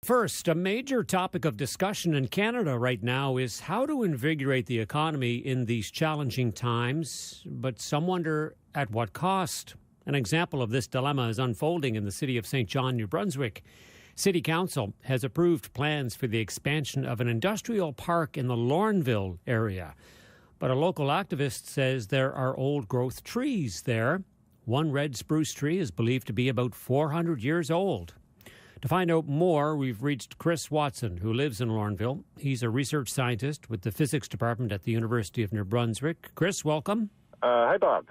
First, a major topic of discussion in Canada right now is how to invigorate the economy in these challenging times, but some wonder at what cost. An example of this dilemma is unfolding in the city of St. John, New Brunswick. City Council has approved plans for the expansion of an industrial park in the Lorneville area. But a local activist says there are old-growth trees there. One red spruce tree is believed to be about 400 years old. To find out more, we've reached Chris Watson, who lives in Lorneville. He's a research scientist with the physics department at the University of New Brunswick. Chris, welcome. Hi, Bob.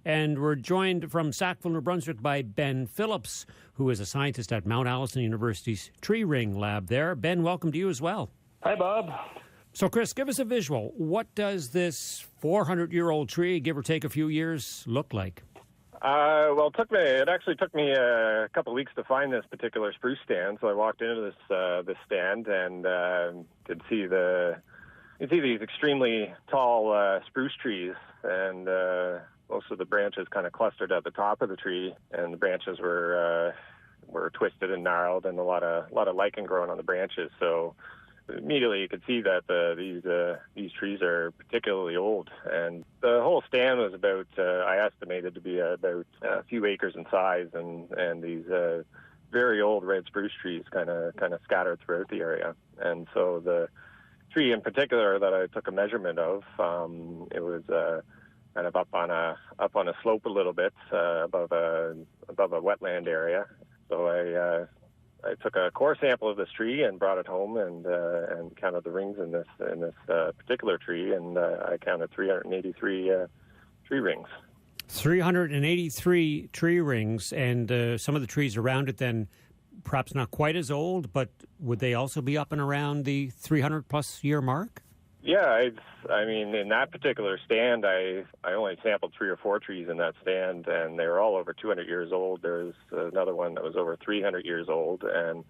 And we're joined from Sackville, New Brunswick by Ben Phillips, who is a scientist at Mount Allison University's Tree Ring Lab there. Ben, welcome to you as well. Hi, Bob. So, Chris, give us a visual. What does this 400-year-old tree, give or take a few years, look like? Well, it actually took me a couple of weeks to find this particular spruce stand. So I walked into this stand and could see these extremely tall spruce trees, and most of the branches kind of clustered at the top of the tree, and the branches were twisted and gnarled, and a lot of lichen growing on the branches. So immediately you could see that these trees are particularly old, and the whole stand was about I estimated to be about a few acres in size, and these very old red spruce trees kind of scattered throughout the area. And so the tree in particular that I took a measurement of, it was kind of up on a slope a little bit above a wetland area. So I took a core sample of this tree and brought it home and counted the rings in this particular tree, and I counted 383 tree rings. 383 tree rings, and some of the trees around it then perhaps not quite as old, but would they also be up and around the 300-plus year mark? Yeah, I mean, in that particular stand, I only sampled 3 or 4 trees in that stand, and they were all over 200 years old. There's another one that was over 300 years old, and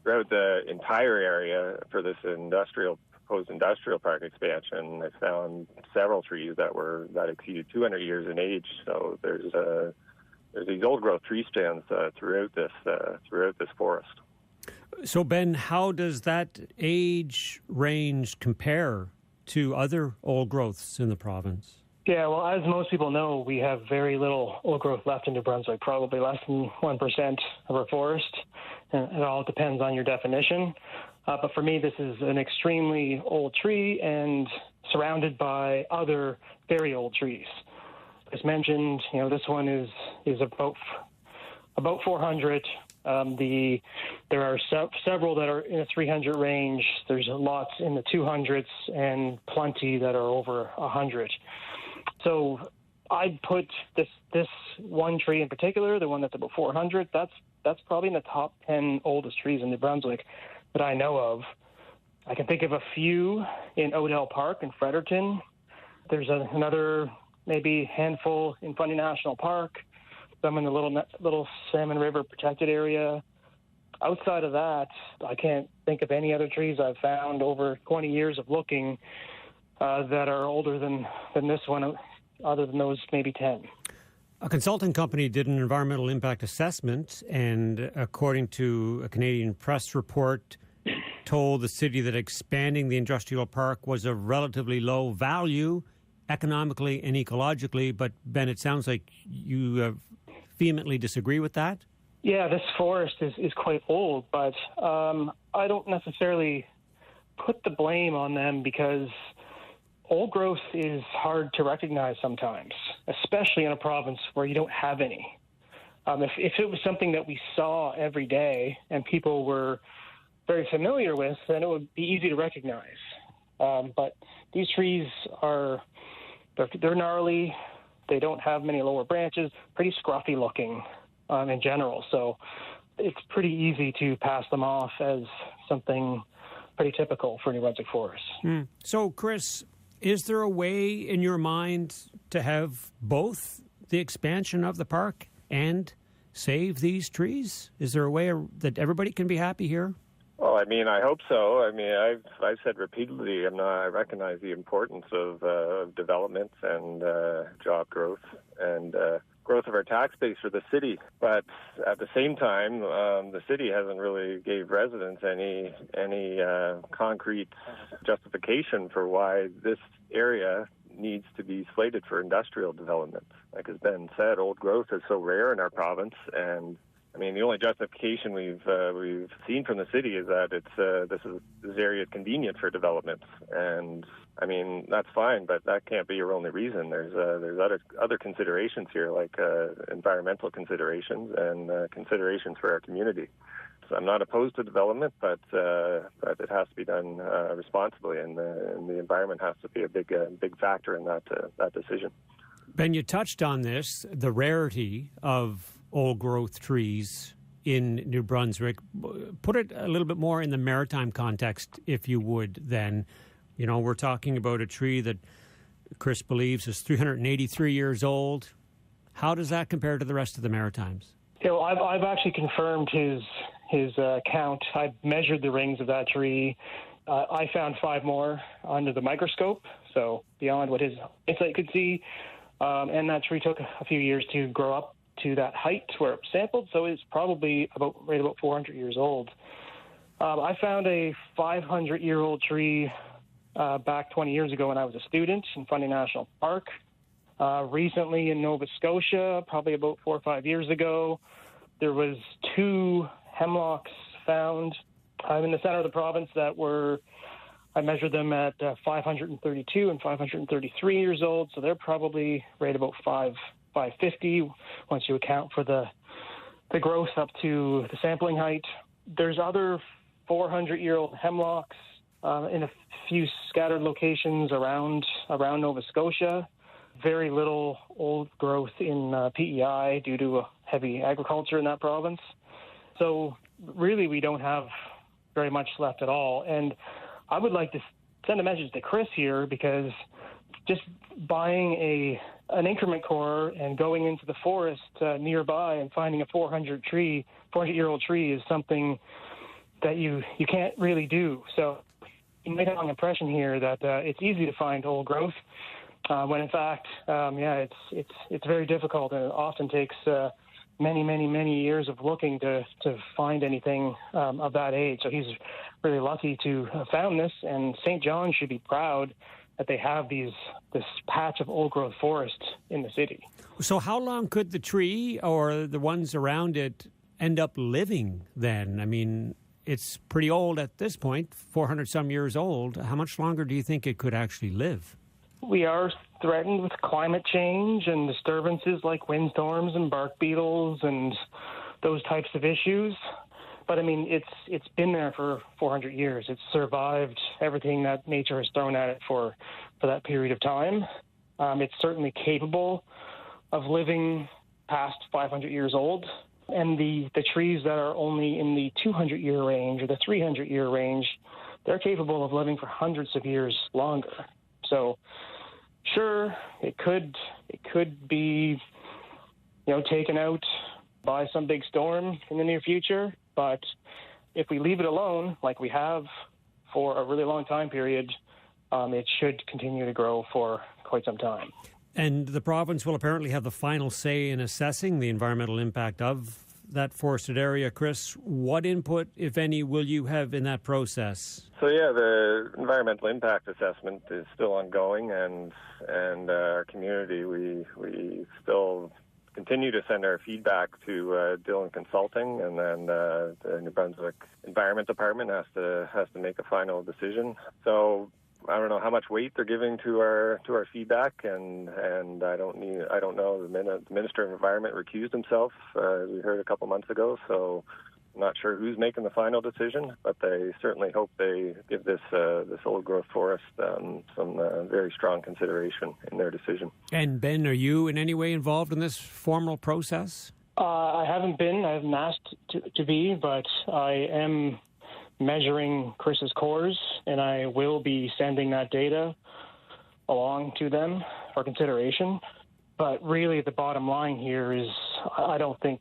throughout the entire area for this proposed industrial park expansion, I found several trees that exceeded 200 years in age. So there's these old-growth tree stands throughout this forest. So, Ben, how does that age range compare to other old growths in the province? Yeah, well, as most people know, we have very little old growth left in New Brunswick, probably less than 1% of our forest. And it all depends on your definition. But for me, this is an extremely old tree and surrounded by other very old trees. As mentioned, this one is about 400. There are several that are in the 300 range. There's lots in the 200s and plenty that are over 100. So I'd put this one tree in particular, the one that's about 400. That's probably in the top 10 oldest trees in New Brunswick that I know of. I can think of a few in Odell Park in Fredericton. There's another maybe handful in Fundy National Park. Some in the Little Salmon River protected area. Outside of that, I can't think of any other trees I've found over 20 years of looking that are older than this one, other than those maybe 10. A consulting company did an environmental impact assessment, and according to a Canadian press report, told the city that expanding the industrial park was of relatively low value economically and ecologically. But, Ben, it sounds like you vehemently disagree with that? Yeah, this forest is quite old, but I don't necessarily put the blame on them because old growth is hard to recognize sometimes, especially in a province where you don't have any. If it was something that we saw every day and people were very familiar with, then it would be easy to recognize. But these trees they're gnarly. They don't have many lower branches, pretty scruffy looking in general. So it's pretty easy to pass them off as something pretty typical for New Brunswick forests. So, Chris, is there a way in your mind to have both the expansion of the park and save these trees? Is there a way that everybody can be happy here? Well, I mean, I hope so. I mean, I've said repeatedly, I recognize the importance of development and job growth. And of growth of our tax base for the city. But at the same time, the city hasn't really gave residents any concrete justification for why this area needs to be slated for industrial development. Like as Ben said, old growth is so rare in our province, and I mean, the only justification we've seen from the city is that this area is convenient for development, and I mean that's fine, but that can't be your only reason. There's other considerations here, like environmental considerations and considerations for our community. So I'm not opposed to development, but it has to be done responsibly, and the environment has to be a big factor in that decision. Ben, you touched on this, the rarity of old-growth trees in New Brunswick. Put it a little bit more in the maritime context, if you would, then. You know, we're talking about a tree that Chris believes is 383 years old. How does that compare to the rest of the Maritimes? You know, I've actually confirmed his count. I measured the rings of that tree. I found 5 more under the microscope, so beyond what his insight could see. And that tree took a few years to grow up to that height where it was sampled, so it's probably about 400 years old. I found a 500-year-old tree back 20 years ago when I was a student in Fundy National Park. Recently in Nova Scotia, probably about 4 or 5 years ago, there was 2 hemlocks found in the center of the province that were, I measured them at 532 and 533 years old, so they're probably right about 550 once you account for the growth up to the sampling height. There's other 400-year-old hemlocks in a few scattered locations around Nova Scotia. Very little old growth in PEI due to heavy agriculture in that province. So really we don't have very much left at all. And I would like to send a message to Chris here, because just buying an increment core and going into the forest nearby and finding a 400-year-old tree is something that you can't really do. So you might have an impression here that it's easy to find old growth, when in fact, it's very difficult, and it often takes many years of looking to find anything of that age. So he's really lucky to have found this, and St. John should be proud that they have this patch of old-growth forest in the city. So how long could the tree or the ones around it end up living then? I mean, it's pretty old at this point, 400-some years old. How much longer do you think it could actually live? We are threatened with climate change and disturbances like windstorms and bark beetles and those types of issues. But I mean, it's been there for 400 years. It's survived everything that nature has thrown at it for that period of time. It's certainly capable of living past 500 years old. And the trees that are only in the 200-year range or the 300-year range, they're capable of living for hundreds of years longer. So, sure, it could be, taken out by some big storm in the near future. But if we leave it alone, like we have for a really long time period, it should continue to grow for quite some time. And the province will apparently have the final say in assessing the environmental impact of that forested area. Chris, what input, if any, will you have in that process? So yeah, the environmental impact assessment is still ongoing, and our community, we still continue to send our feedback to Dillon Consulting, and then the New Brunswick Environment Department has to make a final decision. So I don't know how much weight they're giving to our feedback, and I don't know. The Minister of Environment recused himself. We heard a couple months ago, so I'm not sure who's making the final decision, but they certainly hope they give this old growth forest some very strong consideration in their decision. And Ben, are you in any way involved in this formal process? I haven't been. I haven't asked to be, but I am measuring Chris's cores, and I will be sending that data along to them for consideration. But really, the bottom line here is I don't think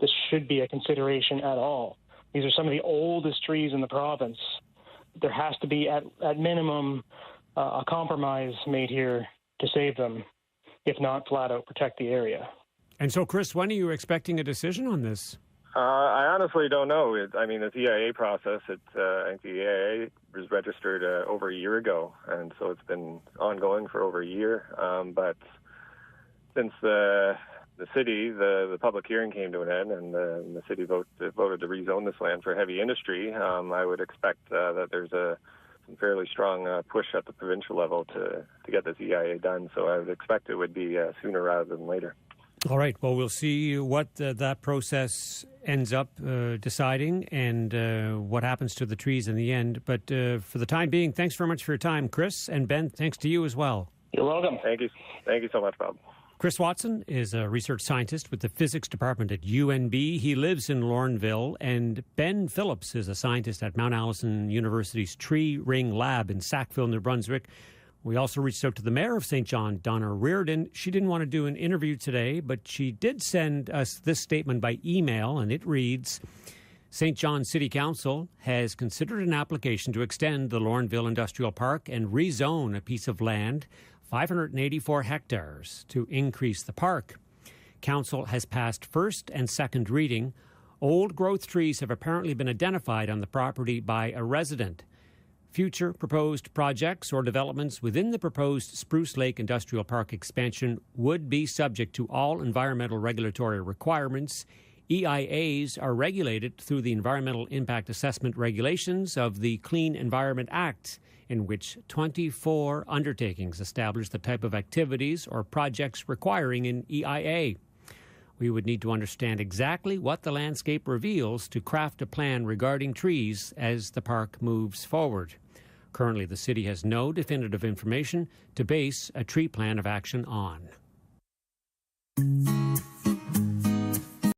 this should be a consideration at all. These are some of the oldest trees in the province. There has to be, at minimum, a compromise made here to save them, if not flat out protect the area. And so, Chris, when are you expecting a decision on this? I honestly don't know. The EIA process, I think the EIA was registered over a year ago, and so it's been ongoing for over a year. But since the city, the public hearing came to an end, and the city voted to rezone this land for heavy industry, I would expect that there's some fairly strong push at the provincial level to get this EIA done. So I would expect it would be sooner rather than later. All right. Well, we'll see what that process ends up deciding and what happens to the trees in the end. But for the time being, thanks very much for your time, Chris. And Ben, thanks to you as well. You're welcome. Thank you. Thank you so much, Bob. Chris Watson is a research scientist with the physics department at UNB. He lives in Lorneville. And Ben Phillips is a scientist at Mount Allison University's Tree Ring Lab in Sackville, New Brunswick. We also reached out to the mayor of St. John, Donna Reardon. She didn't want to do an interview today, but she did send us this statement by email, and it reads, St. John City Council has considered an application to extend the Lorneville Industrial Park and rezone a piece of land, 584 hectares, to increase the park. Council has passed first and second reading. Old growth trees have apparently been identified on the property by a resident. Future proposed projects or developments within the proposed Spruce Lake Industrial Park expansion would be subject to all environmental regulatory requirements. EIAs are regulated through the Environmental Impact Assessment Regulations of the Clean Environment Act, in which 24 undertakings establish the type of activities or projects requiring an EIA. We would need to understand exactly what the landscape reveals to craft a plan regarding trees as the park moves forward. Currently, the city has no definitive information to base a tree plan of action on.